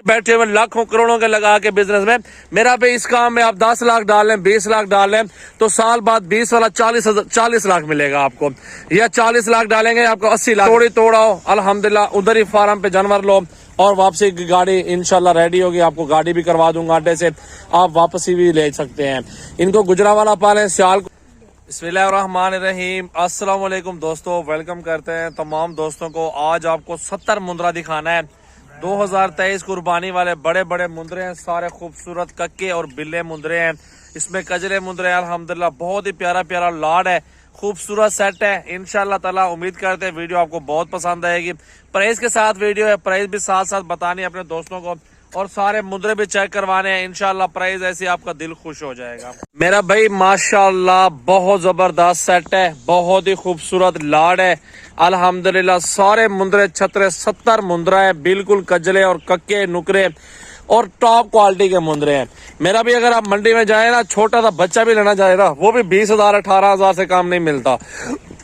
बैठे हुए लाखों करोड़ों के लगा के बिजनेस में मेरा भी इस काम में आप 10 लाख डाल लें 20 लाख डाल लें तो साल बाद 20 वाला 40 लाख मिलेगा आपको, या 40 लाख डालेंगे आपको 80 लाख। थोड़ी तोड़ाओ अल्हम्दुलिल्लाह, उधर ही फार्म पे जानवर लो और वापसी की गाड़ी इंशाल्लाह रेडी होगी। आपको गाड़ी भी करवा दूंगा अड्डे से, आप वापसी भी ले सकते हैं। इनको गुजरावाला पालें, सियाल। बिस्मिल्लाहिर्रहमानिर्रहीम, अस्सलाम वालेकुम दोस्तों, वेलकम करते हैं तमाम दोस्तों को। आज आपको 70 मुंद्रा दिखाना है। 2023 कुर्बानी वाले बड़े बड़े मुंद्रे हैं, सारे खूबसूरत कक्के और बिल्ले मुंद्रे हैं। इसमें कजरे मुंद्रे हैं अल्हम्दुलिल्लाह, बहुत ही प्यारा प्यारा लाड है, खूबसूरत सेट है। इंशाल्लाह ताला उम्मीद करते हैं वीडियो आपको बहुत पसंद आएगी। प्राइस के साथ वीडियो है, प्राइस भी साथ साथ बतानी है अपने दोस्तों को, और सारे मुद्रे भी चेक करवाने हैं। इंशाल्लाह प्राइस ऐसी आपका दिल खुश हो जाएगा। मेरा भाई माशाल्लाह बहुत जबरदस्त सेट है, बहुत ही खूबसूरत लाड है अल्हम्दुलिल्लाह। सारे मुंद्रे छतरे 70 मुंद्रा है, बिल्कुल कजले और कक्के नुकरे और टॉप क्वालिटी के मुंद्रे हैं। मेरा भी अगर आप मंडी में जाए ना, छोटा सा बच्चा भी लेना चाहे ना, वो भी 20,000 18,000 से काम नहीं मिलता।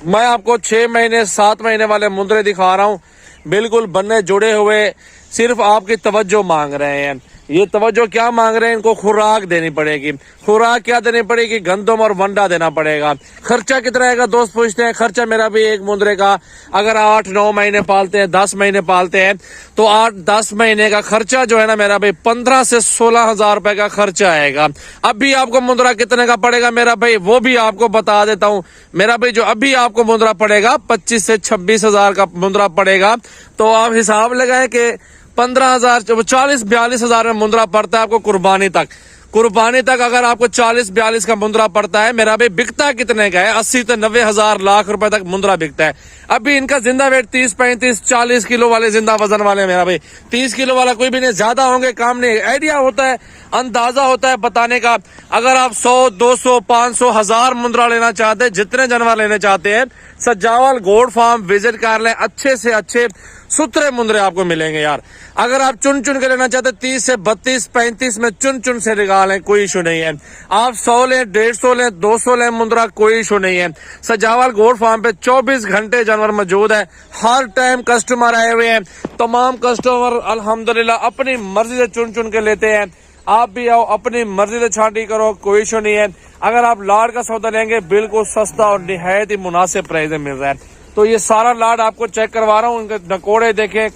मैं आपको 6 महीने 7 महीने वाले मुंद्रे दिखा रहा हूँ, बिल्कुल बन्ने जुड़े हुए, सिर्फ आपकी तवज्जो मांग रहे हैं। ये तवज्जो क्या मांग रहे हैं, इनको खुराक देनी पड़ेगी। खुराक क्या देनी पड़ेगी, गंदम और वंडा देना पड़ेगा। खर्चा कितना आएगा दोस्त पूछते हैं। खर्चा मेरा भी एक मुंद्रे का अगर 8-9 महीने पालते हैं, 10 महीने पालते हैं, तो 8-10 महीने का खर्चा जो है ना मेरा भाई 15 से 16,000 रुपए का खर्चा आएगा। अभी आपको मुंद्रा कितने का पड़ेगा मेरा भाई, वो भी आपको बता देता हूँ। मेरा भाई जो अभी आपको मुंद्रा पड़ेगा 25 से 26,000 का मुंद्रा पड़ेगा। तो आप हिसाब लगाएं कि 15,000 40-42,000 में मुंद्रा पड़ता है आपको कुर्बानी तक। कुर्बानी तक अगर आपको 40-42 का मुंद्रा पड़ता है, मेरा भाई बिकता कितने का है, 80 से 90,000 लाख रुपए तक मुंद्रा बिकता है। अभी इनका जिंदा वेट 30-35-40 किलो वाले जिंदा वजन वाले मेरा भाई, 30 किलो वाला कोई भी नहीं, ज्यादा होंगे काम नहीं। आइडिया होता है, अंदाजा होता है बताने का। अगर आप 100, 200, 500, 1000 मुंद्रा लेना चाहते हैं, जितने जानवर लेने चाहते हैं, सजावल गोड फार्म विजिट कर लें। अच्छे से अच्छे सुथरे मुंद्रे आपको मिलेंगे यार। अगर आप चुन चुन के लेना चाहते हैं, 30 से 32, 35 में चुन चुन से निकालें, कोई इशू नहीं है। आप 100 लें, 150 लें, 200 लें मुंद्रा, कोई इशू नहीं है। सजावल गोड फार्म पे 24 घंटे जानवर मौजूद है। हर टाइम कस्टमर आए हुए हैं। तमाम कस्टमर अल्हम्दुलिल्लाह अपनी मर्जी से चुन चुन के लेते हैं। आप भी आओ, अपनी मर्जी से छांटी करो, कोई इशू नहीं है। अगर आप लाड का सौदा लेंगे, बिल्कुल सस्ता और निहायत ही मुनासिब प्राइस में मिल रहा है। तो ये सारा लाड आपको चेक करवा रहा हूँ, उनके नकोड़े देखें,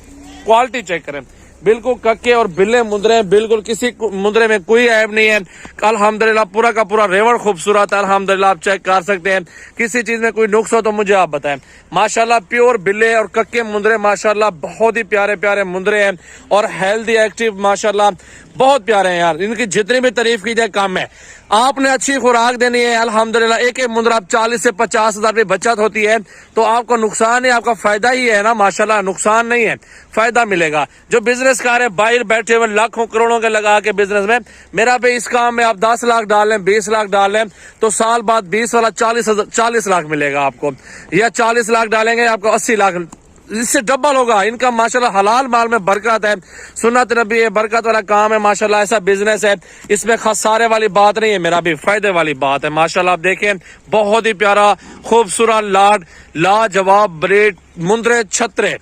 क्वालिटी चेक करें। बिल्कुल कक्के और बिल्ले मुंद्रे हैं, बिल्कुल किसी मुंद्रे में कोई ऐब नहीं है अल्हम्दुलिल्लाह। पूरा का पूरा रेवड़ खूबसूरत है अल्हम्दुलिल्लाह, आप चेक कर सकते हैं। किसी चीज में कोई नुक्स हो तो मुझे आप बताएं। माशाल्लाह प्योर बिल्ले और कक्के मुंद्रे माशाल्लाह बहुत ही प्यारे प्यारे मुंद्रे हैं और हेल्दी एक्टिव माशाल्लाह बहुत प्यारे हैं यार। इनकी जितनी भी तारीफ की जाए कम है। आपने अच्छी खुराक देनी है अल्हम्दुलिल्लाह। एक एक मुंद्रा आप 40 से 50,000 की बचत होती है, तो आपको नुकसान है, आपका फायदा ही है ना माशाल्लाह, नुकसान नहीं है, फायदा मिलेगा। जो बिजनेस कार है बाहर बैठे हुए लाखों करोड़ों के लगा के बिजनेस में, मेरा भी इस काम में आप 10 लाख डाल लें, 20 लाख डाल लें, तो साल बाद 20 वाला 40 लाख मिलेगा आपको, या 40 लाख डालेंगे आपको 80 लाख, इससे डबल होगा। इनका माशाल्लाह हलाल माल में बरकत है, सुन्नत नबी है, बरकत वाला काम है माशाल्लाह। ऐसा बिजनेस है, इसमें खसारे वाली बात नहीं है, मेरा भी फायदे वाली बात है माशाल्लाह। आप देखें बहुत ही प्यारा खूबसूरत लाड, लाजवाब ब्रीड मुंद्रे छतरे,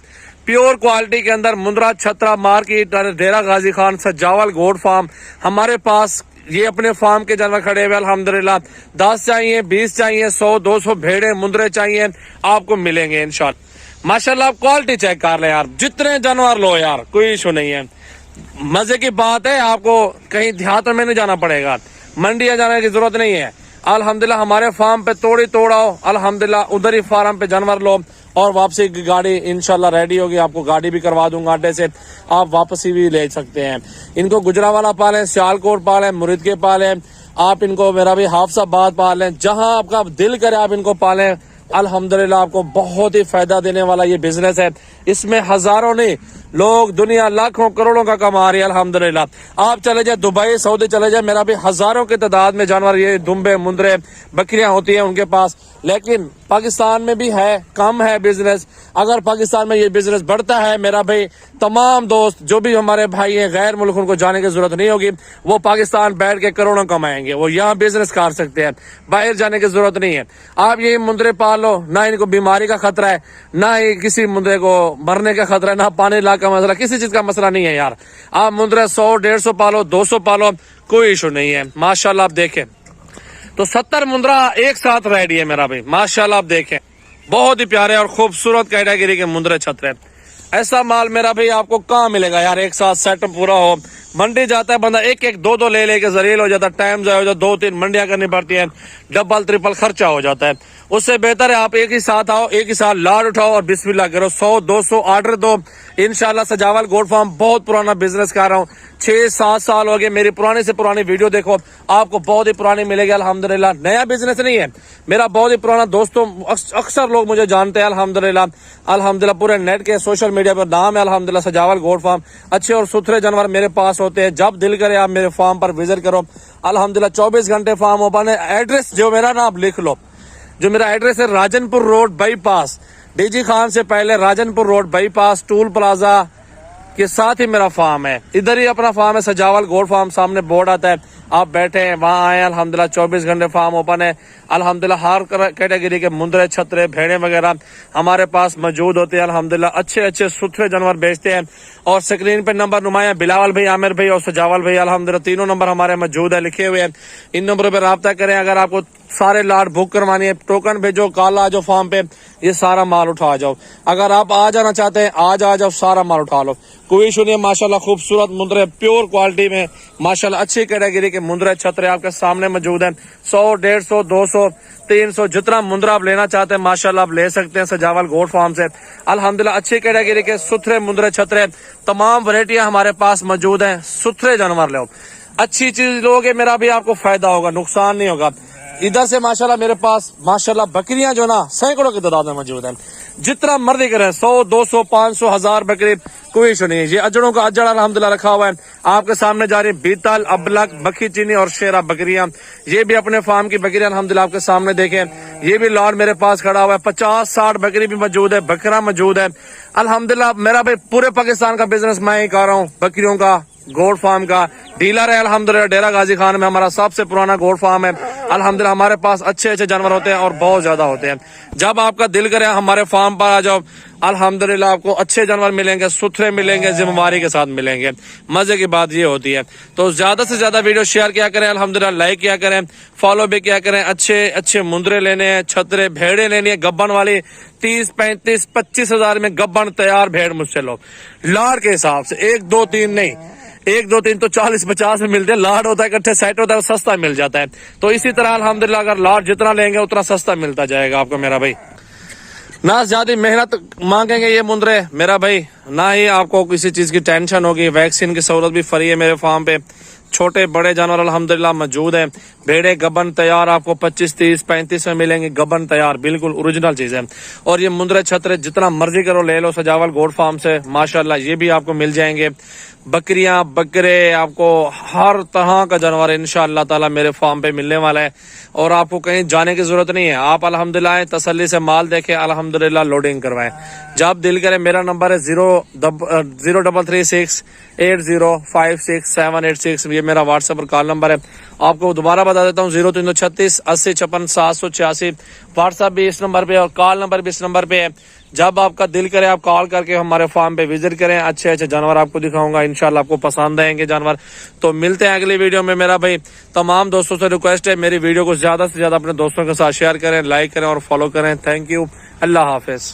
प्योर क्वालिटी के अंदर मुंद्रा छतरा मार्केट डेरा गाजी खान सजावल गोड फार्म हमारे पास। ये अपने फार्म के जानवर खड़े हुए अल्हम्दुलिल्लाह। 10 चाहिए, 20 चाहिए, 100, 200 भेड़े मुंद्रे चाहिए, आपको मिलेंगे इंशाल्लाह माशाल्लाह। आप क्वालिटी चेक कर लें यार, जितने जानवर लो यार, कोई इशू नहीं है। मजे की बात है, आपको कहीं देहात में नहीं जाना पड़ेगा, मंडिया जाने की जरूरत नहीं है अल्हम्दुलिल्लाह। हमारे फार्म पे तोड़ी तोड़ाओ अल्हम्दुलिल्लाह, उधर ही फार्म पे जानवर लो और वापसी की गाड़ी इंशाल्लाह रेडी होगी। आपको गाड़ी भी करवा दूंगा अड्डे से, आप वापसी भी ले सकते हैं। इनको गुजरावाला पालें, सियालकोट पालें, मुरीद के पालें, आप इनको मेरा भी हाफसाबाद पालें, जहां आपका दिल करे आप इनको पालें अल्हम्दुलिल्लाह। आपको बहुत ही फायदा देने वाला ये बिजनेस है। इसमें हजारों नहीं लोग, दुनिया लाखों करोड़ों का कमा रही है अल्हम्दुलिल्लाह। आप चले जाए दुबई, सऊदी चले जाए, मेरा भी हजारों की तादाद में जानवर, ये दुम्बे मुंद्रे बकरियां होती हैं उनके पास। लेकिन पाकिस्तान में भी है, कम है बिजनेस। अगर पाकिस्तान में ये बिजनेस बढ़ता है, मेरा भाई तमाम दोस्त जो भी हमारे भाई हैं गैर मुल्क, उनको जाने की जरूरत नहीं होगी। वो पाकिस्तान बैठ के करोड़ों कमाएंगे, वो यहाँ बिजनेस कर सकते हैं, बाहर जाने की जरूरत नहीं है। आप ये मुंद्रे पाल लो, ना इनको बीमारी का खतरा है, ना ही किसी मुंद्रे को मरने का खतरा है, ना पानी ला का मसला, किसी चीज का मसला नहीं है यार। आप मुंद्रे 100-150 पालो, 200 पालो, कोई इशू नहीं है। माशाल्लाह आप देखें तो 70 मुंद्रा एक साथ रेडी है मेरा भाई। माशाल्लाह आप देखें बहुत ही प्यारे और खूबसूरत कैटेगरी के मुंद्रे छतरे। ऐसा माल मेरा भाई आपको कहाँ मिलेगा यार, एक साथ सेट पूरा हो। मंडी जाता है बंदा एक एक दो ले लेके जरील हो जाता है, टाइम जाए हो जाता, 2-3 मंडियां करनी पड़ती है, डबल ट्रिपल खर्चा हो जाता है। उससे बेहतर है आप एक ही साथ आओ, एक ही साथ लाड उठाओ और बिस्मिल्लाह करो। 100-200 ऑर्डर दो इंशाल्लाह। सजावल गोट फार्म बहुत पुराना बिजनेस कर रहा हूँ, 6-7 साल हो गए। मेरी पुरानी से पुरानी वीडियो देखो, आपको बहुत ही पुरानी मिलेगी अल्हम्दुलिल्लाह। नया बिजनेस नहीं है मेरा, बहुत ही पुराना। दोस्तों अक्सर लोग मुझे जानते हैं अल्हम्दुलिल्लाह। पूरे नेट के सोशल मीडिया पर नाम है अल्हम्दुलिल्लाह सजावल गोट फार्म। अच्छे और सुथरे जानवर मेरे पास होते हैं। जब दिल करे आप मेरे फार्म पर विजिट करो अल्हम्दुलिल्लाह। 24 घंटे फार्म ओपन है। एड्रेस जो मेरा ना आप लिख लो, जो मेरा एड्रेस है Rajanpur road bypass, DG Khan से पहले Rajanpur road bypass toll plaza के साथ ही मेरा फार्म है। इधर ही अपना फार्म है सजावल गोट फार्म, सामने बोर्ड आता है, आप बैठे हैं वहां आए। अल्हम्दुलिल्लाह 24 घंटे फार्म ओपन है अल्हम्दुलिल्लाह। हर कैटेगरी के मुंद्रे छतरे भेड़े वगैरह हमारे पास मौजूद होते हैं अल्हम्दुलिल्लाह। अच्छे अच्छे सुथरे जानवर बेचते हैं। और स्क्रीन पे नंबर नुमाया बिलावल भाई, आमिर भाई और सजावल भाई अल्हम्दुलिल्लाह, तीनों नंबर हमारे मौजूद है, लिखे हुए हैं। इन नंबरों पर राब्ता करें। अगर आपको सारे लाट बुक करवानी है, टोकन भेजो, कल आ जाओ फार्म पे, ये सारा माल उठा जाओ। अगर आप आ जाना चाहते हैं आज आ जाओ, सारा माल उठा लो, कोई इशू नहीं है। माशाल्लाह खूबसूरत मुंद्रे प्योर क्वालिटी में माशाल्लाह अच्छी कैटेगरी के मुंद्रे छतरे आपके सामने मौजूद हैं। 100-150 200 300 जितना मुंद्रा आप लेना चाहते हैं माशाल्लाह आप ले सकते हैं सजावल गोट फार्म से अल्हम्दुलिल्लाह। अच्छी कैटेगरी के सुथरे मुंद्रे छतरे तमाम वैरायटियां हमारे पास मौजूद हैं। सुथरे जानवर लो, अच्छी चीज लोगे मेरा भी आपको फायदा होगा, नुकसान नहीं होगा। इधर से माशाल्लाह मेरे पास माशाल्लाह बकरियां जो ना सैकड़ों की तादाद में मौजूद हैं। जितना मर्जी करें 100-200 500 1000 बकरी, कोई इशू नहीं है। ये अजड़ों का अजड़ अल्हम्दुलिल्लाह रखा हुआ है आपके सामने जा रही बीतल, अबलक, बखी चीनी और शेरा बकरियां। ये भी अपने फार्म की बकरियां अल्हम्दुलिल्लाह आपके सामने देखें। ये भी लॉट मेरे पास खड़ा हुआ है, 50-60 बकरी भी मौजूद है, बकरा मौजूद है अल्हम्दुलिल्लाह। मेरा भाई पूरे पाकिस्तान का बिजनेस मैं ही कर रहा हूँ, बकरियों का, गोट फार्म का डीलर है अल्हम्दुलिल्लाह। डेरा गाजी खान में हमारा सबसे पुराना गोट फार्म है अल्हम्दुलिल्लाह। हमारे पास अच्छे अच्छे जानवर होते हैं और बहुत ज्यादा होते हैं। जब आपका दिल करे हमारे फार्म पर आ जाओ अल्हम्दुलिल्लाह, आपको अच्छे जानवर मिलेंगे, सुथरे मिलेंगे, जिम्मेवारी के साथ मिलेंगे। मजे की बात ये होती है। तो ज्यादा से ज्यादा वीडियो शेयर किया करें अल्हम्दुलिल्लाह, लाइक किया करें, फॉलो भी किया करें। अच्छे अच्छे मुंद्रे लेने हैं, छतरे भेड़े लेनी है गब्बन वाली, 30-35-25 हजार में गब्बन तैयार भेड़ मुझसे लो, लाड़ के हिसाब से। 1-2-3 नहीं, 1-2-3 तो 40-50 में मिलते हैं। लाड होता है इकट्ठे सेट होता है, सस्ता मिल जाता है। तो इसी तरह अल्हम्दुलिल्लाह अगर लाड जितना लेंगे उतना सस्ता मिलता जाएगा आपको मेरा भाई। ना ज्यादा मेहनत मांगेंगे ये मुंद्रे मेरा भाई, ना ही आपको किसी चीज की टेंशन होगी। वैक्सीन की सहूलत भी फ्री है मेरे फार्म पे। छोटे बड़े जानवर अल्हम्दुलिल्लाह मौजूद हैं। भेड़े गबन तैयार आपको 25-30-35 में मिलेंगे, गबन तैयार बिल्कुल ओरिजिनल चीज है। और ये मुंद्रे छतरे जितना मर्जी करो ले लो सजावल गोट फार्म से माशाल्लाह, ये भी आपको मिल जाएंगे। बकरियां, बकरे, आपको हर तरह का जानवर इंशाअल्लाह ताला मेरे फार्म पे मिलने वाला है। और आपको कहीं जाने की जरूरत नहीं है, आप अल्हम्दुलिल्लाह तसल्ली से माल देखें, अल्हम्दुलिल्लाह लोडिंग करवाएं। जब दिल करे मेरा नंबर है 03368056-786, ये मेरा व्हाट्सएप और कॉल नंबर है। आपको दोबारा बता देता हूँ 0336 80 56 786। व्हाट्सएप भी इस नंबर पे और कॉल नंबर भी इस नंबर पे है। जब आपका दिल करे आप कॉल करके हमारे फार्म पे विजिट करें। अच्छे अच्छे जानवर आपको दिखाऊंगा, इंशाल्लाह आपको पसंद आएंगे जानवर। तो मिलते हैं अगली वीडियो में मेरा भाई। तमाम दोस्तों से रिक्वेस्ट है मेरी वीडियो को ज्यादा से ज्यादा अपने दोस्तों के साथ शेयर करें, लाइक करें और फॉलो करें। Thank you, Allah Hafiz.